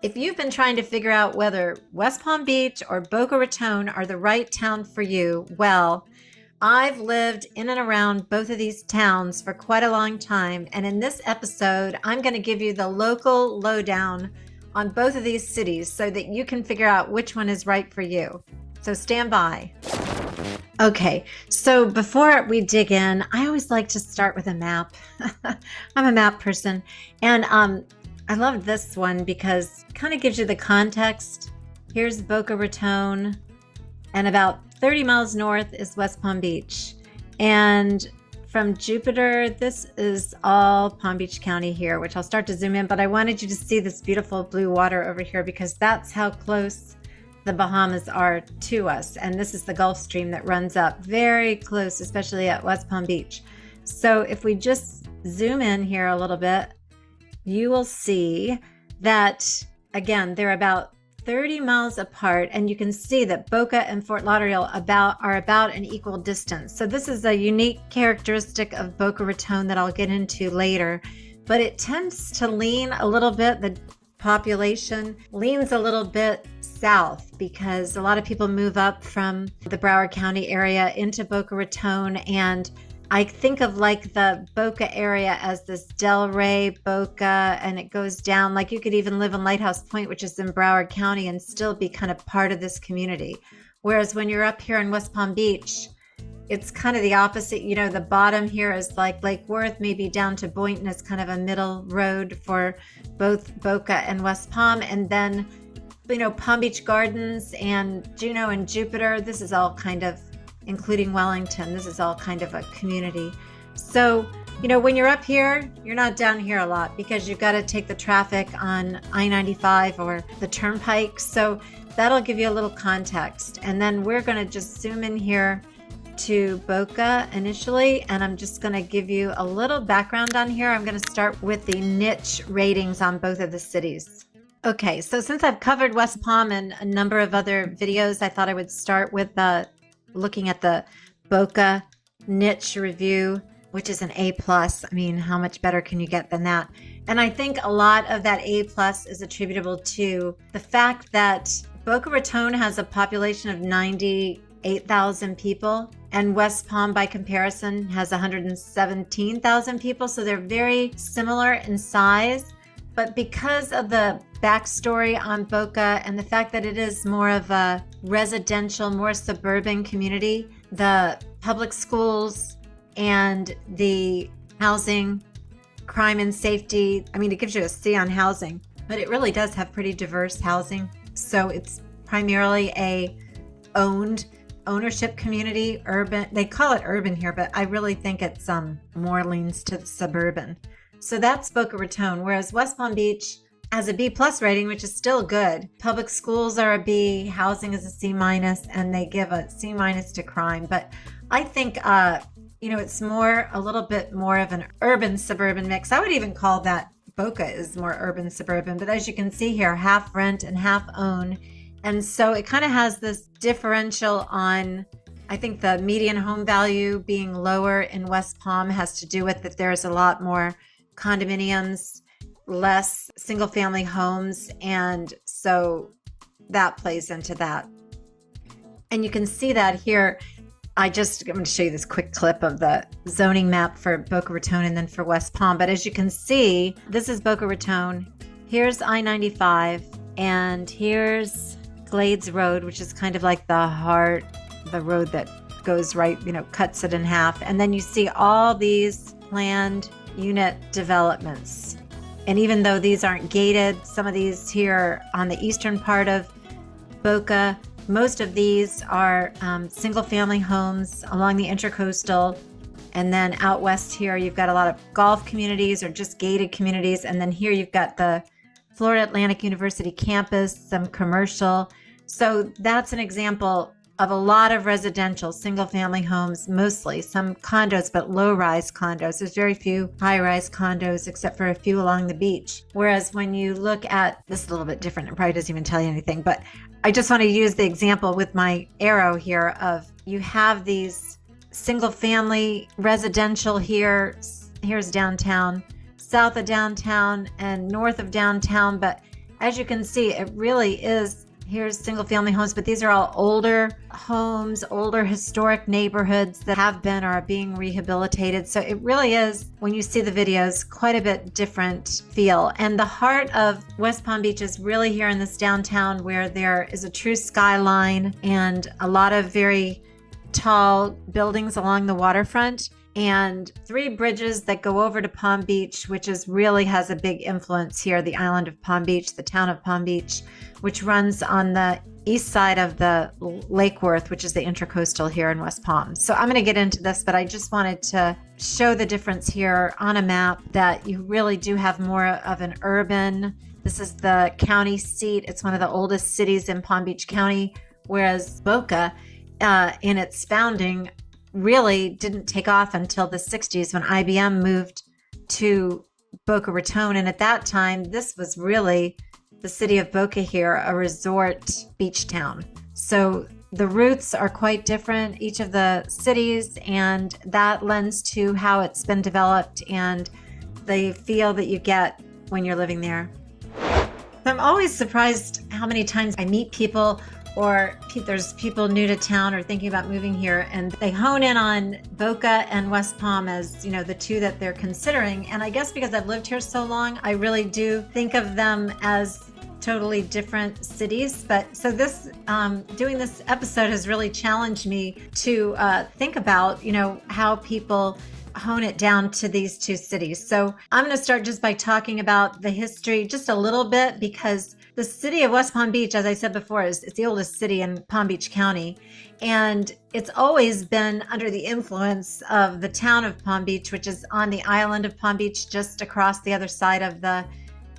If you've been trying to figure out whether West Palm Beach or Boca Raton are the right town for you, well, I've lived in and around both of these towns for quite a long time. And in this episode, I'm going to give you the local lowdown on both of these cities so that you can figure out which one is right for you. So stand by. Okay, so before we dig in, I always like to start with a map. I'm a map person. And I love this one because it kind of gives you the context. Here's Boca Raton, and about 30 miles north is West Palm Beach. And from Jupiter, this is all Palm Beach County here, which I'll start to zoom in, but I wanted you to see this beautiful blue water over here because that's how close the Bahamas are to us. And this is the Gulf Stream that runs up very close, especially at West Palm Beach. So if we just zoom in here a little bit, you will see that, again, they're about 30 miles apart, and you can see that Boca and Fort Lauderdale are about an equal distance. So this is a unique characteristic of Boca Raton that I'll get into later, but it tends to lean a little bit, the population leans a little bit south because a lot of people move up from the Broward County area into Boca Raton, and I think of like the Boca area as this Delray, Boca, and it goes down. Like you could even live in Lighthouse Point, which is in Broward County, and still be kind of part of this community. Whereas when you're up here in West Palm Beach, it's kind of the opposite. You know, the bottom here is like Lake Worth, maybe down to Boynton is kind of a middle road for both Boca and West Palm. And then, you know, Palm Beach Gardens and Juneau and Jupiter, this is all kind of, including Wellington, this is all kind of a community. So, you know, when you're up here, you're not down here a lot because you've got to take the traffic on I-95 or the Turnpike. So that'll give you a little context. And then we're going to just zoom in here to Boca initially, and I'm just going to give you a little background on here. I'm going to start with the niche ratings on both of the cities. Okay, so since I've covered West Palm and a number of other videos, I thought I would start with looking at the Boca niche review, which is an A+. I mean, how much better can you get than that? And I think a lot of that A+ is attributable to the fact that Boca Raton has a population of 98,000 people, and West Palm, by comparison, has 117,000 people. So they're very similar in size. But because of the backstory on Boca and the fact that it is more of a residential, more suburban community, the public schools and the housing, crime and safety, I mean, it gives you a C on housing, but it really does have pretty diverse housing. So it's primarily a ownership community, urban. They call it urban here, but I really think it's more leans to the suburban. So that's Boca Raton, whereas West Palm Beach has a B+ rating, which is still good. Public schools are a B, housing is a C-, and they give a C- to crime. But I think, you know, it's a little bit more of an urban-suburban mix. I would even call that Boca is more urban-suburban. But as you can see here, half rent and half own. And so it kind of has this differential on, I think the median home value being lower in West Palm has to do with that there's a lot more condominiums, less single family homes, and so that plays into that. And you can see that here. I'm going to show you this quick clip of the zoning map for Boca Raton and then for West Palm. But as you can see, this is Boca Raton. Here's I-95, and here's Glades Road, which is kind of like the road that goes right, you know, cuts it in half. And then you see all these planned unit developments. And even though these aren't gated, some of these here on the eastern part of Boca, most of these are single family homes along the Intracoastal. And then out west here, you've got a lot of golf communities or just gated communities. And then here you've got the Florida Atlantic University campus, some commercial. So that's an example of a lot of residential single-family homes, mostly some condos, but low-rise condos. There's very few high-rise condos except for a few along the beach. Whereas when you look at this, is a little bit different. It probably doesn't even tell you anything, but I just want to use the example with my arrow here of you have these single-family residential here. Here's downtown, south of downtown, and north of downtown, but as you can see, it really is. Here's single family homes, but these are all older homes, older historic neighborhoods that have been or are being rehabilitated. So it really is, when you see the videos, quite a bit different feel. And the heart of West Palm Beach is really here in this downtown, where there is a true skyline and a lot of very tall buildings along the waterfront, and 3 bridges that go over to Palm Beach, which really has a big influence here, the island of Palm Beach, the town of Palm Beach, which runs on the east side of the Lake Worth, which is the Intracoastal here in West Palm. So I'm going to get into this, but I just wanted to show the difference here on a map, that you really do have more of an urban. This is the county seat. It's one of the oldest cities in Palm Beach County, whereas Boca, in its founding, really didn't take off until the 60s when IBM moved to Boca Raton. And at that time, this was really the city of Boca here, a resort beach town. So the roots are quite different, each of the cities, and that lends to how it's been developed and the feel that you get when you're living there. I'm always surprised how many times I meet people, or there's people new to town or thinking about moving here, and they hone in on Boca and West Palm as, you know, the 2 that they're considering. And I guess because I've lived here so long, I really do think of them as totally different cities. But so this, doing this episode has really challenged me to think about, you know, how people hone it down to these 2 cities. So I'm going to start just by talking about the history just a little bit, because the city of West Palm Beach, as I said before, it's the oldest city in Palm Beach County. And it's always been under the influence of the town of Palm Beach, which is on the island of Palm Beach, just across the other side of the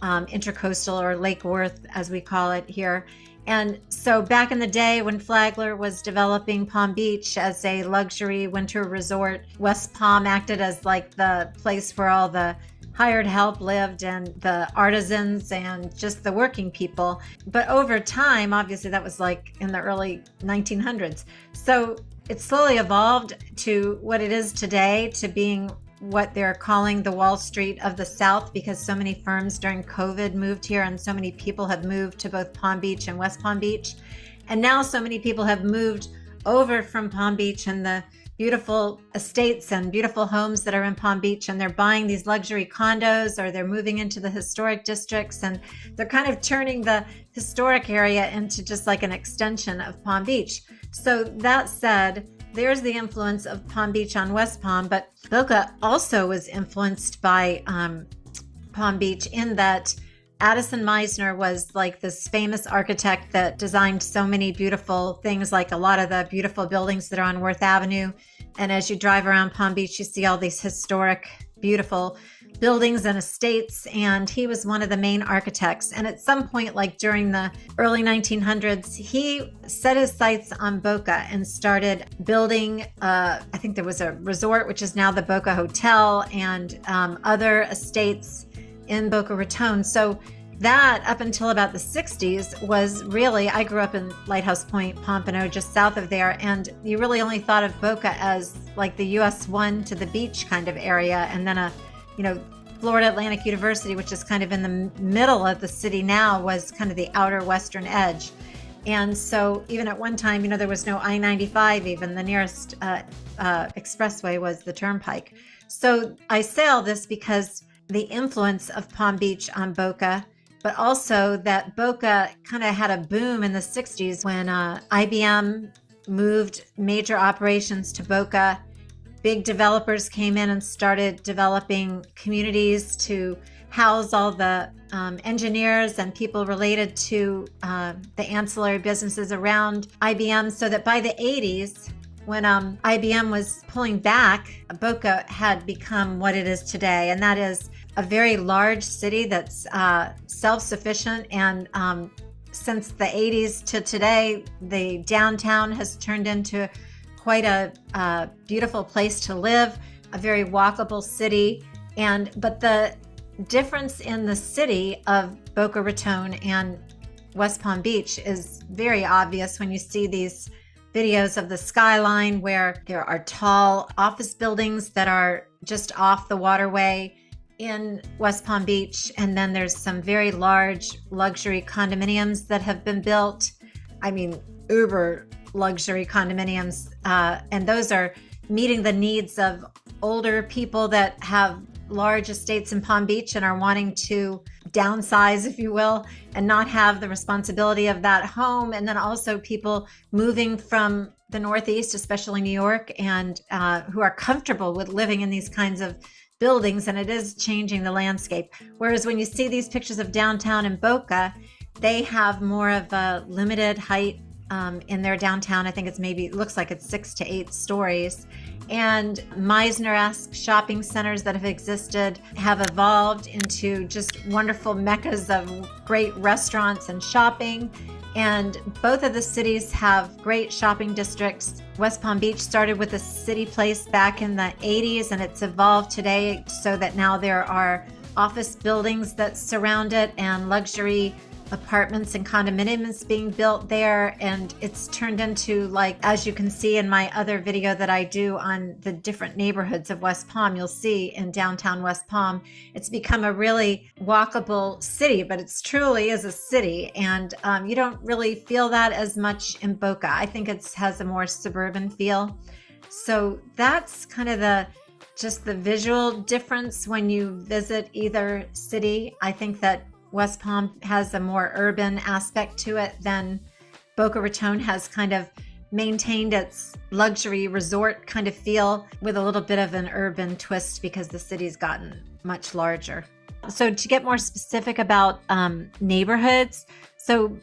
Intracoastal, or Lake Worth, as we call it here. And so back in the day when Flagler was developing Palm Beach as a luxury winter resort, West Palm acted as like the place where all the hired help lived, and the artisans, and just the working people. But over time, obviously that was like in the early 1900s. So it slowly evolved to what it is today, to being what they're calling the Wall Street of the South, because so many firms during COVID moved here, and so many people have moved to both Palm Beach and West Palm Beach. And now so many people have moved over from Palm Beach and the beautiful estates and beautiful homes that are in Palm Beach, and they're buying these luxury condos, or they're moving into the historic districts, and they're kind of turning the historic area into just like an extension of Palm Beach. So that said, there's the influence of Palm Beach on West Palm, but Boca also was influenced by Palm Beach, in that Addison Meisner was like this famous architect that designed so many beautiful things, like a lot of the beautiful buildings that are on Worth Avenue. And as you drive around Palm Beach, you see all these historic, beautiful buildings and estates. And he was one of the main architects. And at some point, like during the early 1900s, he set his sights on Boca and started building, I think there was a resort, which is now the Boca Hotel, and other estates in Boca Raton. So that, up until about the 60s, was really, I grew up in Lighthouse Point, Pompano, just south of there, and you really only thought of Boca as like the US 1 to the beach kind of area, and then Florida Atlantic University, which is kind of in the middle of the city now, was kind of the outer western edge. And so even at one time, there was no I-95 even. The nearest expressway was the Turnpike. So I say all this because the influence of Palm Beach on Boca, but also that Boca kind of had a boom in the 60s when IBM moved major operations to Boca. Big developers came in and started developing communities to house all the engineers and people related to the ancillary businesses around IBM, so that by the 80s, when IBM was pulling back, Boca had become what it is today, and that is a very large city that's self-sufficient. And since the 80s to today, the downtown has turned into quite a beautiful place to live, a very walkable city. But the difference in the city of Boca Raton and West Palm Beach is very obvious when you see these videos of the skyline, where there are tall office buildings that are just off the waterway, in West Palm Beach, and then there's some very large luxury condominiums that have been built. I mean, uber luxury condominiums, and those are meeting the needs of older people that have large estates in Palm Beach and are wanting to downsize, if you will, and not have the responsibility of that home. And then also people moving from the Northeast, especially New York, and who are comfortable with living in these kinds of buildings, and it is changing the landscape. Whereas when you see these pictures of downtown in Boca, they have more of a limited height in their downtown. I think it's looks like it's 6 to 8 stories. And Meisner-esque shopping centers that have existed have evolved into just wonderful meccas of great restaurants and shopping. And both of the cities have great shopping districts. West Palm Beach started with a city place back in the 80s, and it's evolved today so that now there are office buildings that surround it and luxury apartments and condominiums being built there. And it's turned into, like, as you can see in my other video that I do on the different neighborhoods of West Palm, you'll see in downtown West Palm, it's become a really walkable city, but it's truly is a city. And you don't really feel that as much in Boca. I think it has a more suburban feel. So that's kind of just the visual difference when you visit either city. I think that West Palm has a more urban aspect to it than Boca Raton has kind of maintained its luxury resort kind of feel with a little bit of an urban twist because the city's gotten much larger. So to get more specific about neighborhoods, so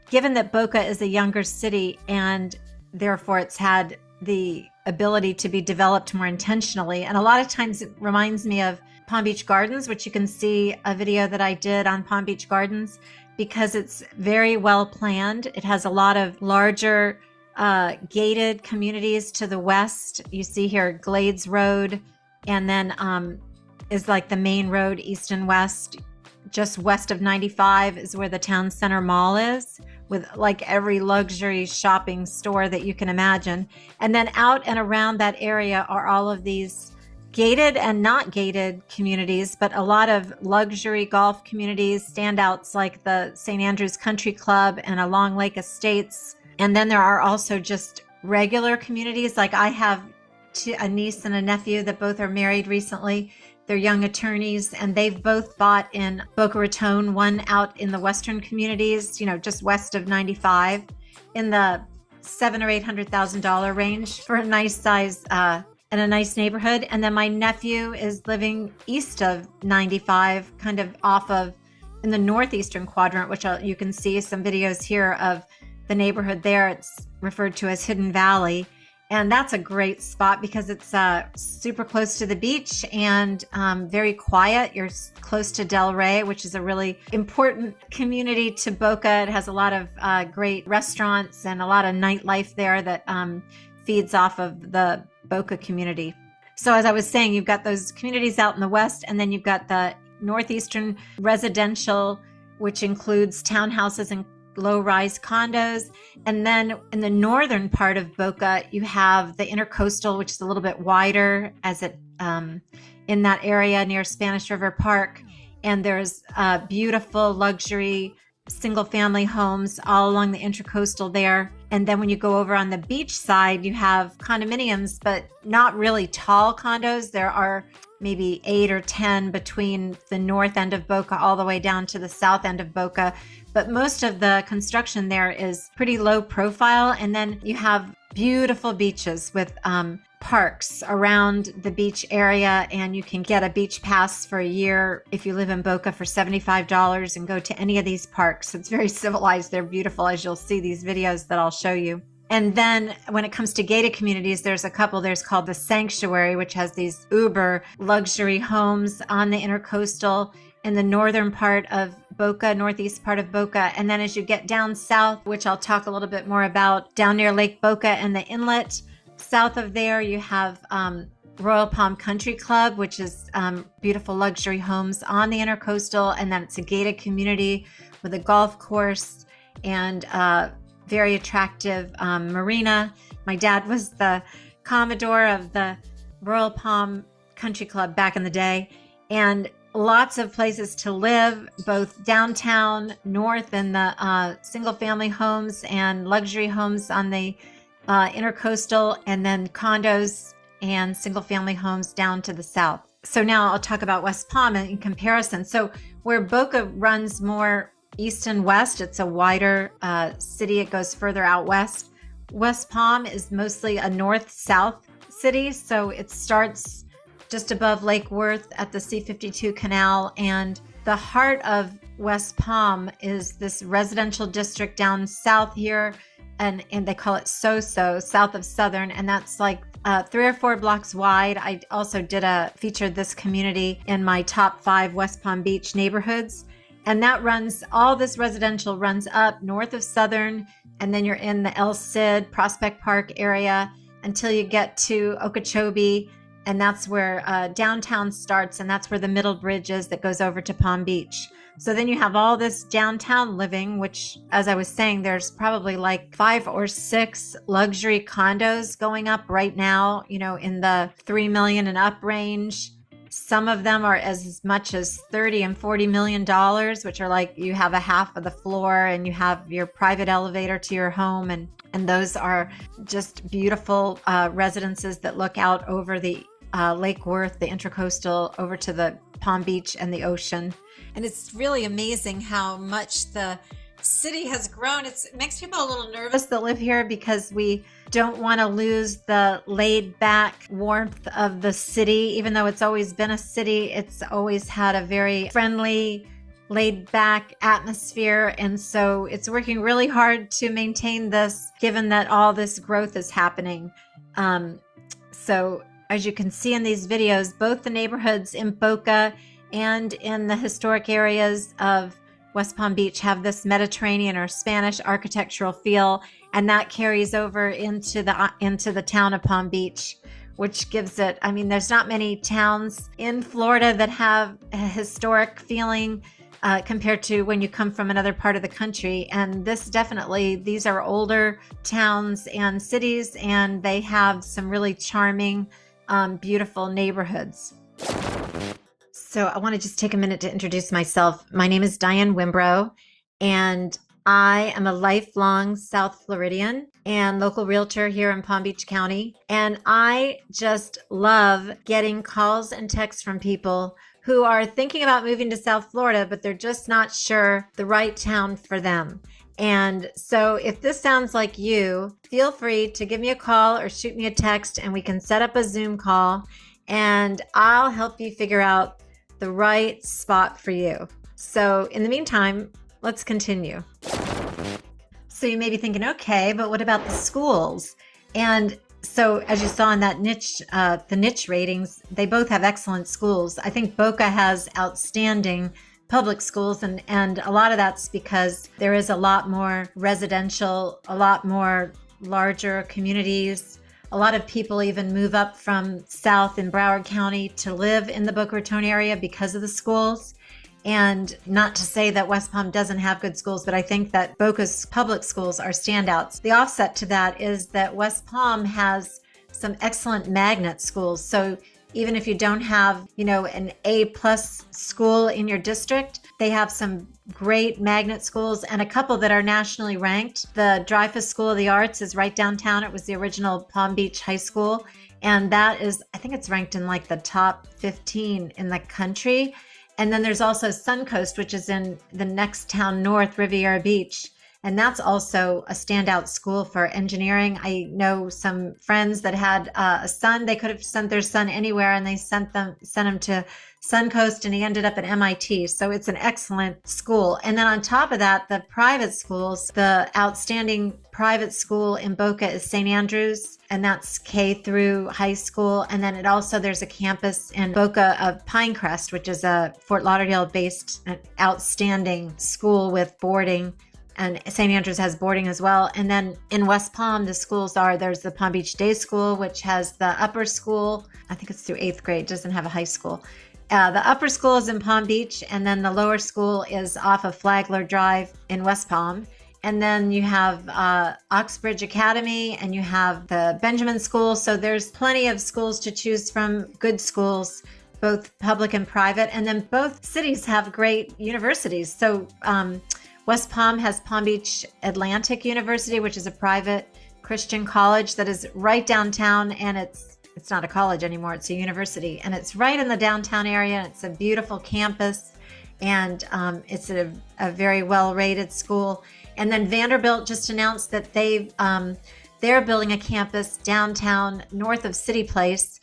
given that Boca is a younger city and therefore it's had the ability to be developed more intentionally, and a lot of times it reminds me of Palm Beach Gardens, which you can see a video that I did on Palm Beach Gardens, because it's very well planned. It has a lot of larger gated communities to the west. You see here Glades Road, and then is like the main road east and west. Just west of 95 is where the town center mall is, with like every luxury shopping store that you can imagine. And then out and around that area are all of these gated and not gated communities, but a lot of luxury golf communities, standouts like the St. Andrews Country Club and along Lake Estates. And then there are also just regular communities. Like I have a niece and a nephew that both are married recently. They're young attorneys, and they've both bought in Boca Raton, one out in the western communities, just west of 95, in the $700,000 or $800,000 range for a nice size in a nice neighborhood. And then my nephew is living east of 95, kind of off of in the northeastern quadrant, which you can see some videos here of the neighborhood there. It's referred to as Hidden Valley. And that's a great spot because it's super close to the beach and very quiet. You're close to Del Rey, which is a really important community to Boca. It has a lot of great restaurants and a lot of nightlife there that feeds off of the Boca community. So as I was saying, you've got those communities out in the west, and then you've got the northeastern residential, which includes townhouses and low-rise condos. And then in the northern part of Boca, you have the intercoastal, which is a little bit wider as it in that area near Spanish River Park. And there's beautiful luxury single-family homes all along the intercoastal there. And then when you go over on the beach side, you have condominiums, but not really tall condos. There are maybe 8 or 10 between the north end of Boca all the way down to the south end of Boca. But most of the construction there is pretty low profile. And then you have beautiful beaches with parks around the beach area. And you can get a beach pass for a year if you live in Boca for $75 and go to any of these parks. It's very civilized. They're beautiful, as you'll see these videos that I'll show you. And then when it comes to gated communities, there's a couple. There's called the Sanctuary, which has these uber luxury homes on the intercoastal in the northern part of Boca, northeast part of Boca. And then as you get down south, which I'll talk a little bit more about, down near Lake Boca and the inlet, south of there, you have Royal Palm Country Club, which is beautiful luxury homes on the intercoastal. And then it's a gated community with a golf course and very attractive marina. My dad was the Commodore of the Royal Palm Country Club back in the day. And lots of places to live, both downtown, north, and the single family homes and luxury homes on the intercoastal, and then condos and single family homes down to the south. So now I'll talk about West Palm in comparison. So where Boca runs more east and west, it's a wider city. It goes further out west. West Palm is mostly a north-south city. So it starts just above Lake Worth at the C-52 canal. And the heart of West Palm is this residential district down south here. And they call it SoSo, south of Southern. And that's like 3 or 4 blocks wide. I also featured this community in my top 5 West Palm Beach neighborhoods. And that all this residential runs up north of Southern. And then you're in the El Cid, Prospect Park area until you get to Okeechobee. And that's where downtown starts. And that's where the middle bridge is that goes over to Palm Beach. So then you have all this downtown living, which, as I was saying, there's probably like 5 or 6 luxury condos going up right now, in the $3 million and up range. Some of them are as much as $30 and $40 million, which are like you have a half of the floor and you have your private elevator to your home. And those are just beautiful residences that look out over the Lake Worth, the Intracoastal, over to the Palm Beach and the ocean. And it's really amazing how much the city has grown. It makes people a little nervous that live here because we don't want to lose the laid back warmth of the city. Even though it's always been a city, it's always had a very friendly, laid back atmosphere. And so it's working really hard to maintain this, given that all this growth is happening. So as you can see in these videos, both the neighborhoods in Boca and in the historic areas of West Palm Beach have this Mediterranean or Spanish architectural feel, and that carries over into the town of Palm Beach, which gives it, there's not many towns in Florida that have a historic feeling compared to when you come from another part of the country. And these are older towns and cities, and they have some really charming, beautiful neighborhoods. So I want to just take a minute to introduce myself. My name is Diane Wimbrow, and I am a lifelong South Floridian and local realtor here in Palm Beach County. And I just love getting calls and texts from people who are thinking about moving to South Florida, but they're just not sure the right town for them. And so if this sounds like you, feel free to give me a call or shoot me a text, and we can set up a Zoom call, and I'll help you figure out the right spot for you. So in the meantime, let's continue. So you may be thinking, okay, but what about the schools? And so as you saw in that the niche ratings, they both have excellent schools. I think Boca has outstanding public schools, and a lot of that's because there is a lot more residential, a lot more larger communities. A lot of people even move up from south in Broward County to live in the Boca Raton area because of the schools. And not to say that West Palm doesn't have good schools, but I think that Boca's public schools are standouts. The offset to that is that West Palm has some excellent magnet schools. So even if you don't have, an A+ school in your district, they have some great magnet schools and a couple that are nationally ranked. The Dreyfus School of the Arts is right downtown. It was the original Palm Beach High School. And that is, I think it's ranked in like the top 15 in the country. And then there's also Suncoast, which is in the next town north, Riviera Beach. And that's also a standout school for engineering. I know some friends that had a son. They could have sent their son anywhere, and they sent him to Suncoast, and he ended up at MIT. So it's an excellent school. And then on top of that, the private schools, the outstanding private school in Boca is St. Andrews, and that's K through high school. And then there's a campus in Boca of Pinecrest, which is a Fort Lauderdale-based outstanding school with boarding. And St. Andrews has boarding as well. And then in West Palm, the schools there's the Palm Beach Day School, which has the upper school. I think it's through 8th grade, doesn't have a high school. The upper school is in Palm Beach, and then the lower school is off of Flagler Drive in West Palm. And then you have Oxbridge Academy, and you have the Benjamin School. So there's plenty of schools to choose from, good schools both public and private. And then both cities have great universities. So West Palm has Palm Beach Atlantic University, which is a private Christian college that is right downtown, and it's not a college anymore, it's a university, and it's right in the downtown area. It's a beautiful campus, and it's a very well-rated school. And then Vanderbilt just announced that they're building a campus downtown north of City Place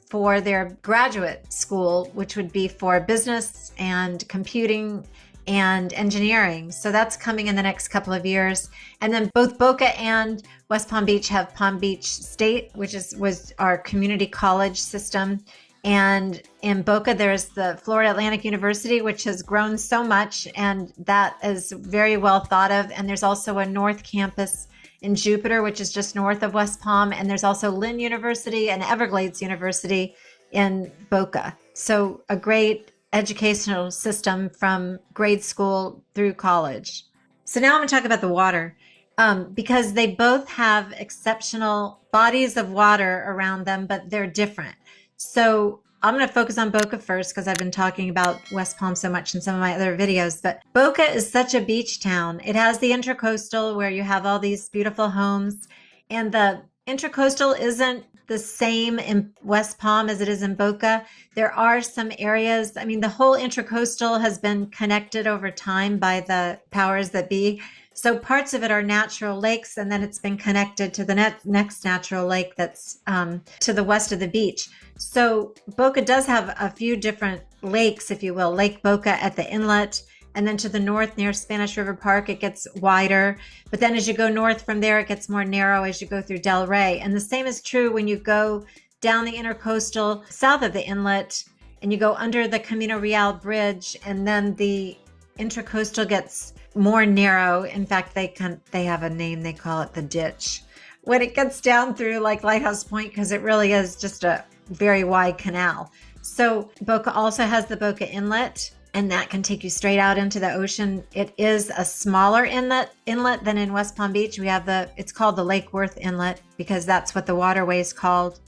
for their graduate school, which would be for business and computing and engineering. So that's coming in the next couple of years. And then both Boca and West Palm Beach have Palm Beach State, which was our community college system. And in Boca, there's the Florida Atlantic University, which has grown so much, and that is very well thought of. And there's also a North Campus in Jupiter, which is just north of West Palm. And there's also Lynn University and Everglades University in Boca. So a great educational system from grade school through college. So now I'm going to talk about the water, because they both have exceptional bodies of water around them, but they're different. So I'm going to focus on Boca first because I've been talking about West Palm so much in some of my other videos. But Boca is such a beach town. It has the Intracoastal where you have all these beautiful homes. And the Intracoastal isn't the same in West Palm as it is in Boca. There are some areas, I mean, the whole Intracoastal has been connected over time by the powers that be. So parts of it are natural lakes, and then it's been connected to the next natural lake that's to the west of the beach. So Boca does have a few different lakes, if you will. Lake Boca at the inlet, and then to the north near Spanish River Park, it gets wider. But then as you go north from there, it gets more narrow as you go through Del Rey. And the same is true when you go down the Intercoastal south of the inlet and you go under the Camino Real Bridge, and then the Intracoastal gets more narrow. In fact, they have a name, they call it the ditch when it gets down through like Lighthouse Point, because it really is just a very wide canal. So Boca also has the Boca Inlet, and that can take you straight out into the ocean. It is a smaller inlet than in West Palm Beach. We have it's called the Lake Worth Inlet because that's what the waterway is called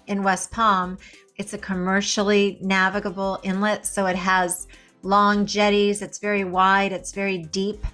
in West Palm. It's a commercially navigable inlet, so it has long jetties. It's very wide. It's very deep.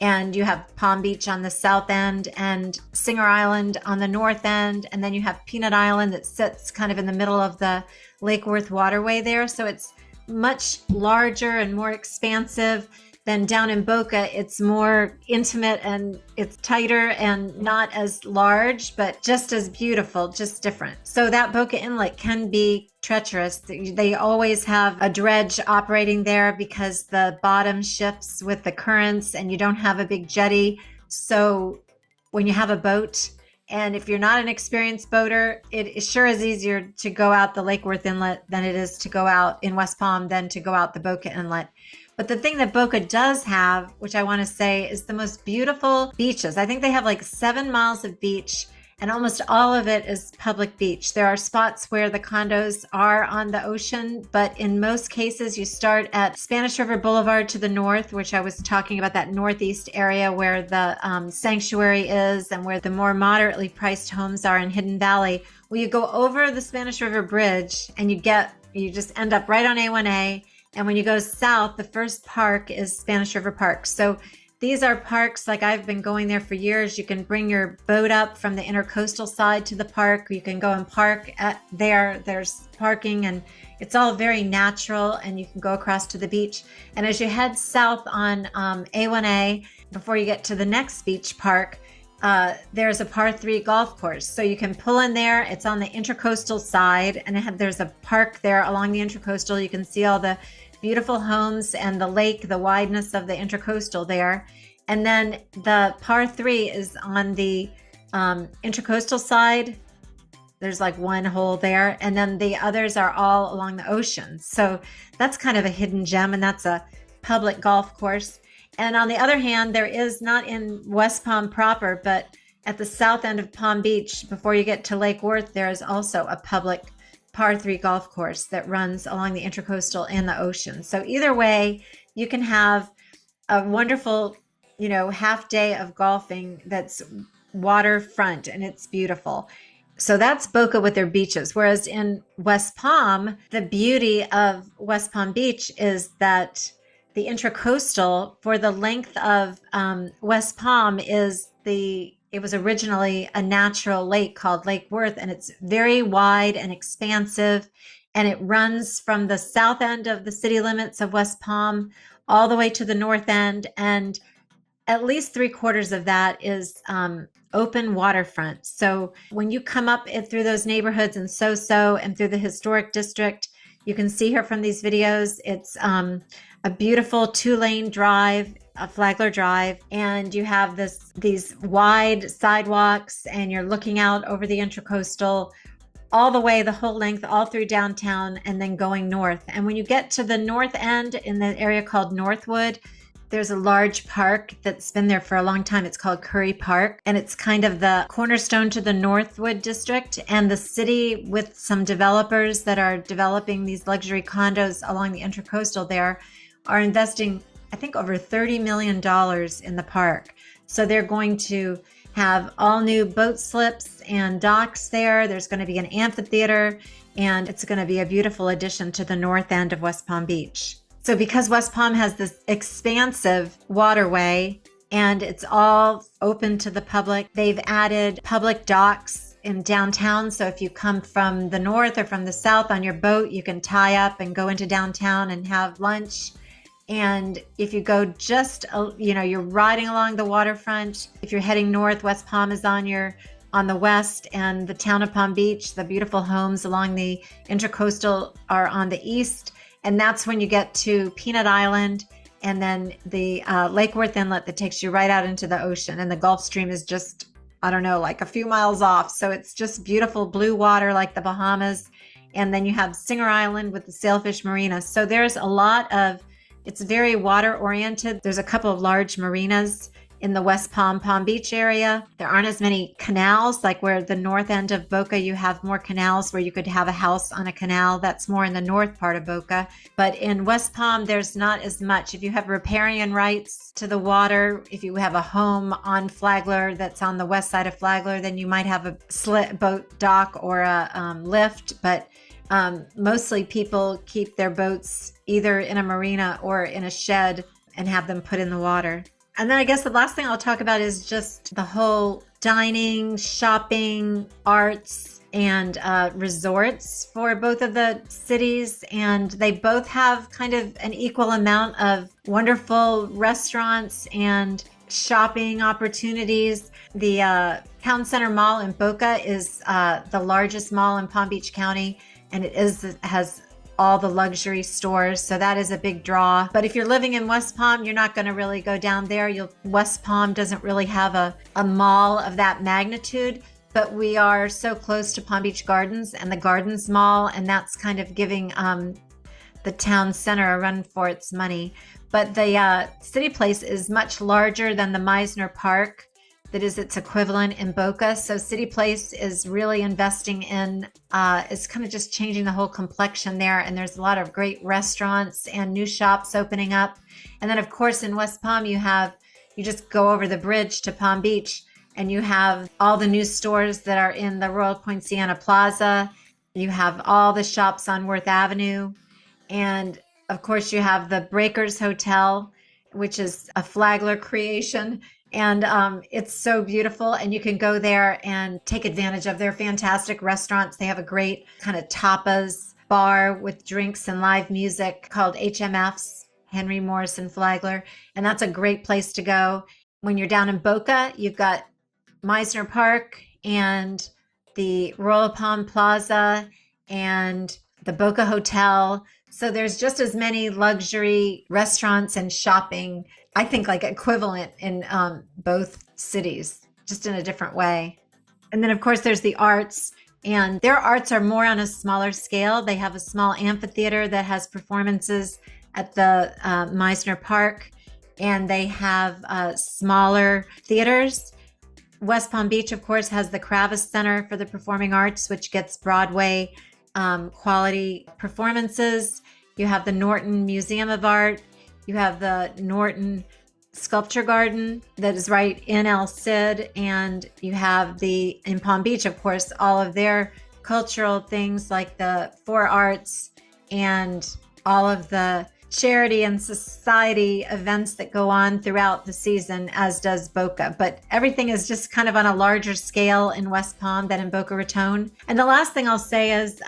And you have Palm Beach on the south end and Singer Island on the north end. And then you have Peanut Island that sits kind of in the middle of the Lake Worth waterway there. So it's much larger and more expansive than down in Boca. It's more intimate and it's tighter and not as large, but just as beautiful, just different. So that Boca Inlet can be treacherous. They always have a dredge operating there because the bottom shifts with the currents and you don't have a big jetty. So when you have a boat, and if you're not an experienced boater, it sure is easier to go out the Lake Worth Inlet than it is to go out in West Palm than to go out the Boca Inlet. But the thing that Boca does have, which I want to say, is the most beautiful beaches. I think they have like 7 miles of beach, and almost all of it is public beach. There are spots where the condos are on the ocean, but in most cases you start at Spanish River Boulevard to the north, which I was talking about, that northeast area where the sanctuary is and where the more moderately priced homes are in Hidden Valley. Well, you go over the Spanish River Bridge and you just end up right on A1A. And when you go south, the first park is Spanish River Park. So these are parks, like I've been going there for years. You can bring your boat up from the Intercoastal side to the park. You can go and park there. There's parking and it's all very natural, and you can go across to the beach. And as you head south on A1A, before you get to the next beach park, there's a par 3 golf course. So you can pull in there. It's on the Intercoastal side, and there's a park there along the Intercoastal. You can see all the beautiful homes and the lake, the wideness of the Intercoastal there. And then the par 3 is on the Intercoastal side. There's like one hole there, and then the others are all along the ocean. So that's kind of a hidden gem, and that's a public golf course. And on the other hand, there is, not in West Palm proper, but at the south end of Palm Beach, before you get to Lake Worth, there is also a public par 3 golf course that runs along the Intercoastal and the ocean. So either way, you can have a wonderful, half day of golfing that's waterfront, and it's beautiful. So that's Boca with their beaches. Whereas in West Palm, the beauty of West Palm Beach is that the intracoastal for the length of West Palm it was originally a natural lake called Lake Worth, and it's very wide and expansive. And it runs from the south end of the city limits of West Palm all the way to the north end. And at least 3/4 of that is open waterfront. So when you come up through those neighborhoods in So and through the historic district, you can see here from these videos, it's a beautiful 2-lane drive, a Flagler Drive, and you have these wide sidewalks, and you're looking out over the Intracoastal all the way, the whole length, all through downtown, and then going north. And when you get to the north end in the area called Northwood, there's a large park that's been there for a long time. It's called Curry Park, and it's kind of the cornerstone to the Northwood district. And the city, with some developers that are developing these luxury condos along the Intracoastal there, are investing, I think, over $30 million in the park. So they're going to have all new boat slips and docks there. There's going to be an amphitheater, and it's going to be a beautiful addition to the north end of West Palm Beach. So because West Palm has this expansive waterway and it's all open to the public, they've added public docks in downtown. So if you come from the north or from the south on your boat, you can tie up and go into downtown and have lunch. And if you go you're riding along the waterfront. If you're heading north, West Palm is on the west, and the town of Palm Beach, the beautiful homes along the Intracoastal, are on the east. And that's when you get to Peanut Island, and then the Lake Worth Inlet that takes you right out into the ocean. And the Gulf Stream is just, I don't know, like a few miles off. So it's just beautiful blue water like the Bahamas. And then you have Singer Island with the Sailfish Marina. So it's very water oriented. There's a couple of large marinas in the West Palm Beach area. There aren't as many canals, like where the north end of Boca, you have more canals where you could have a house on a canal. That's more in the north part of Boca. But in West Palm, there's not as much. If you have riparian rights to the water, if you have a home on Flagler that's on the west side of Flagler, then you might have a slit boat dock or a lift. But mostly people keep their boats either in a marina or in a shed and have them put in the water. And then I guess the last thing I'll talk about is just the whole dining, shopping, arts, and resorts for both of the cities. And they both have kind of an equal amount of wonderful restaurants and shopping opportunities. The Town Center Mall in Boca is the largest mall in Palm Beach County, and it has all the luxury stores. So that is a big draw. But if you're living in West Palm, you're not going to really go down there. West Palm doesn't really have a mall of that magnitude, but we are so close to Palm Beach Gardens and the Gardens Mall, and that's kind of giving the town center a run for its money. But the City Place is much larger than the Meisner Park that is its equivalent in Boca. So City Place is really investing in, it's kind of just changing the whole complexion there. And there's a lot of great restaurants and new shops opening up. And then of course in West Palm, you just go over the bridge to Palm Beach and you have all the new stores that are in the Royal Poinciana Plaza. You have all the shops on Worth Avenue. And of course you have the Breakers Hotel, which is a Flagler creation. And it's so beautiful, and you can go there and take advantage of their fantastic restaurants. They have a great kind of tapas bar with drinks and live music called HMF's, Henry Morrison Flagler. And that's a great place to go. When you're down in Boca, you've got Meisner Park and the Royal Palm Plaza and the Boca Hotel. So there's just as many luxury restaurants and shopping, I think, like equivalent in both cities, just in a different way. And then of course there's the arts, and their arts are more on a smaller scale. They have a small amphitheater that has performances at the Meisner Park, and they have smaller theaters. West Palm Beach, of course, has the Kravis Center for the Performing Arts, which gets Broadway quality performances. You have the Norton Museum of Art. You have the Norton sculpture garden that is right in El Cid, and you have in Palm Beach, of course, all of their cultural things like the Four Arts and all of the charity and society events that go on throughout the season, as does Boca. But everything is just kind of on a larger scale in West Palm than in Boca Raton. And the last thing I'll say is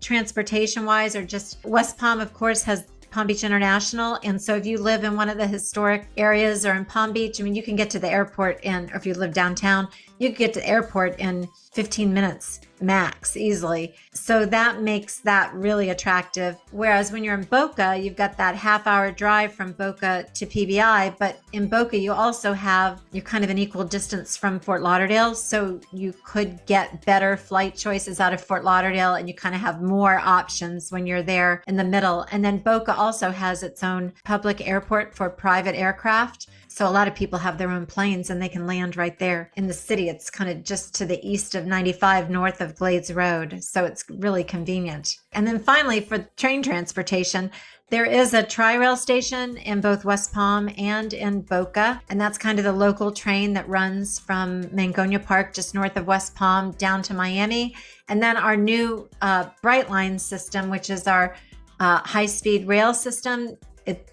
transportation wise, or just West Palm, of course, has Palm Beach International. And so if you live in one of the historic areas or in Palm Beach, I mean, you can get to the airport or if you live downtown, you can get to the airport in 15 minutes max easily. So that makes that really attractive. Whereas when you're in Boca, you've got that half-hour drive from Boca to PBI, but in Boca, you're kind of an equal distance from Fort Lauderdale. So you could get better flight choices out of Fort Lauderdale, and you kind of have more options when you're there in the middle. And then Boca also has its own public airport for private aircraft. So a lot of people have their own planes and they can land right there in the city. It's kind of just to the east of 95, north of Glades Road. So it's really convenient. And then finally, for train transportation, there is a Tri-Rail station in both West Palm and in Boca. And that's kind of the local train that runs from Mangonia Park, just north of West Palm, down to Miami. And then our new Brightline system, which is our high-speed rail system.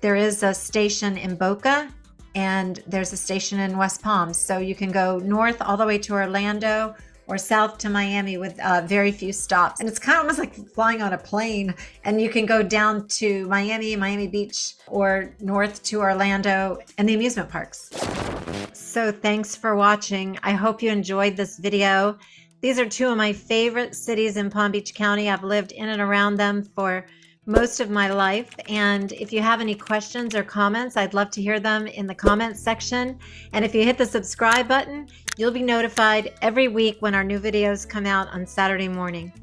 There is a station in Boca, and there's a station in West Palm. So you can go north all the way to Orlando or south to Miami with very few stops. And it's kind of almost like flying on a plane. And you can go down to Miami Beach, or north to Orlando and the amusement parks. So thanks for watching. I hope you enjoyed this video. These are two of my favorite cities in Palm Beach County. I've lived in and around them for most of my life. And if you have any questions or comments, I'd love to hear them in the comments section. And if you hit the subscribe button, you'll be notified every week when our new videos come out on Saturday morning.